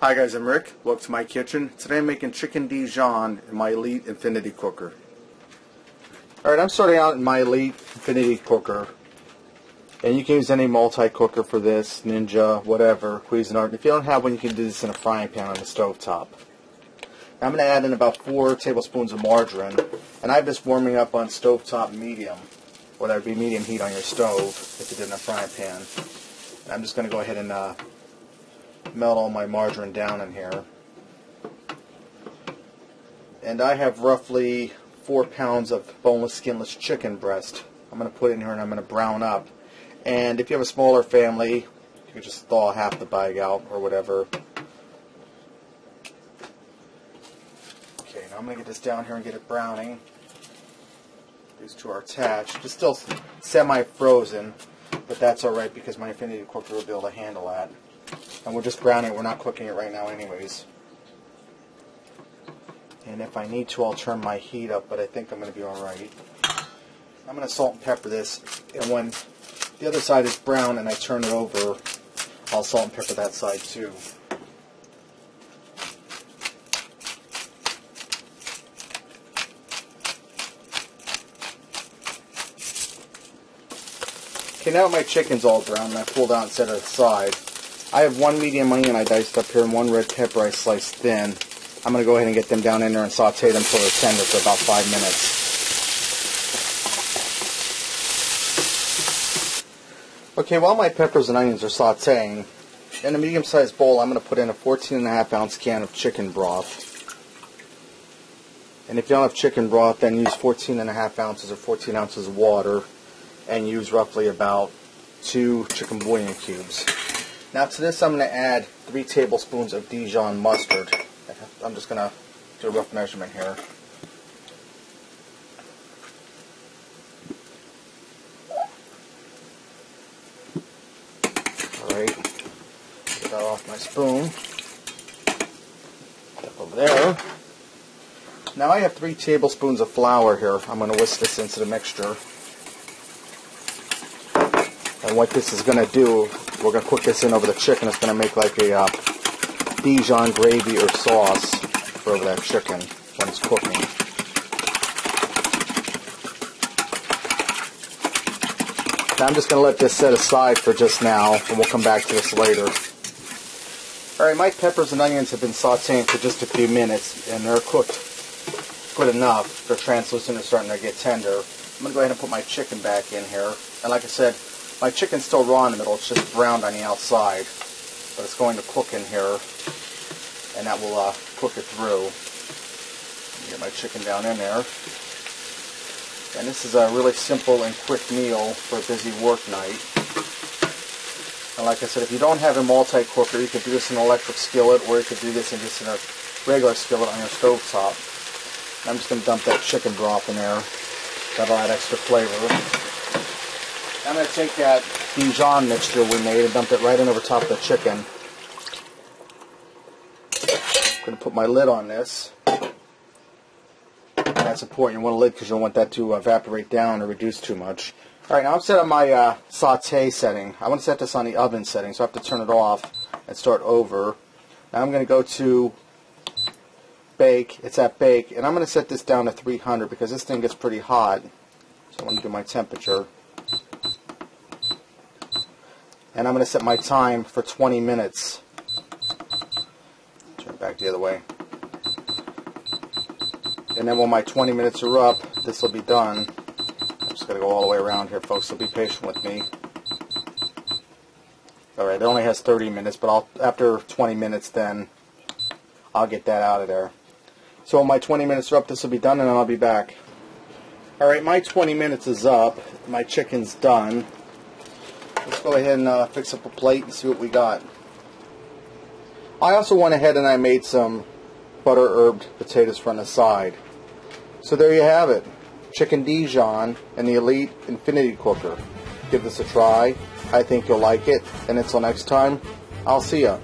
Hi guys, I'm Rick. Welcome to my kitchen. Today I'm making chicken Dijon in my Elite Infinity cooker. Alright, I'm starting out in my Elite Infinity cooker. And you can use any multi-cooker for this, Ninja, whatever, Cuisinart. If you don't have one, you can do this in a frying pan on the stove top. Now I'm going to add in about 4 tablespoons of margarine. And I have this warming up on stovetop medium. Or that would be medium heat on your stove if you did in a frying pan. And I'm just going to go ahead and melt all my margarine down in here. And I have roughly 4 pounds of boneless, skinless chicken breast. I'm going to put in here and I'm going to brown up. And if you have a smaller family, you can just thaw half the bag out or whatever. Okay, now I'm going to get this down here and get it browning. These two are attached. It's still semi-frozen, but that's alright because my Infinity cooker will be able to handle that. And we're just browning it, we're not cooking it right now anyways. And if I need to, I'll turn my heat up, but I think I'm going to be alright. I'm going to salt and pepper this, and when the other side is brown and I turn it over, I'll salt and pepper that side too. Okay, now my chicken's all brown and I pulled out and set it aside. I have 1 medium onion I diced up here and 1 red pepper I sliced thin. I'm going to go ahead and get them down in there and saute them until they're tender for about 5 minutes. Okay, while my peppers and onions are sauteing, in a medium-sized bowl I'm going to put in a 14.5 ounce can of chicken broth. And if you don't have chicken broth, then use 14.5 ounces or 14 ounces of water and use roughly about 2 chicken bouillon cubes. Now to this I'm going to add 3 tablespoons of Dijon mustard. I'm just going to do a rough measurement here. Alright, get that off my spoon. Put over there. Now I have 3 tablespoons of flour here. I'm going to whisk this into the mixture. And what this is going to do, we're going to cook this in over the chicken. It's going to make like a Dijon gravy or sauce for over that chicken when it's cooking. Now I'm just going to let this set aside for just now, and we'll come back to this later. Alright, my peppers and onions have been sauteing for just a few minutes, and they're cooked good enough. They're translucent and starting to get tender. I'm going to go ahead and put my chicken back in here. And like I said, my chicken's still raw in the middle, it's just browned on the outside. But it's going to cook in here, and that will cook it through. Get my chicken down in there. And this is a really simple and quick meal for a busy work night. And like I said, if you don't have a multi-cooker, you could do this in an electric skillet, or you could do this in just in a regular skillet on your stove top. And I'm just going to dump that chicken broth in there. That'll add extra flavor. I'm going to take that Dijon mixture we made and dump it right in over top of the chicken. I'm going to put my lid on this. And that's important. You want a lid because you don't want that to evaporate down or reduce too much. Alright, now I'm set on my saute setting. I want to set this on the oven setting, so I have to turn it off and start over. Now I'm going to go to bake. It's at bake. And I'm going to set this down to 300 because this thing gets pretty hot. So I'm going to do my temperature. And I'm going to set my time for 20 minutes. Turn it back the other way. And then when my 20 minutes are up, this will be done. I'm just going to go all the way around here, folks, so be patient with me. Alright, it only has 30 minutes, but after 20 minutes then, I'll get that out of there. So when my 20 minutes are up, this will be done, and then I'll be back. Alright, my 20 minutes is up. My chicken's done. Let's go ahead and fix up a plate and see what we got. I also went ahead and I made some butter herbed potatoes from the side. So there you have it. Chicken Dijon in the Elite Infinity cooker. Give this a try. I think you'll like it. And until next time, I'll see ya.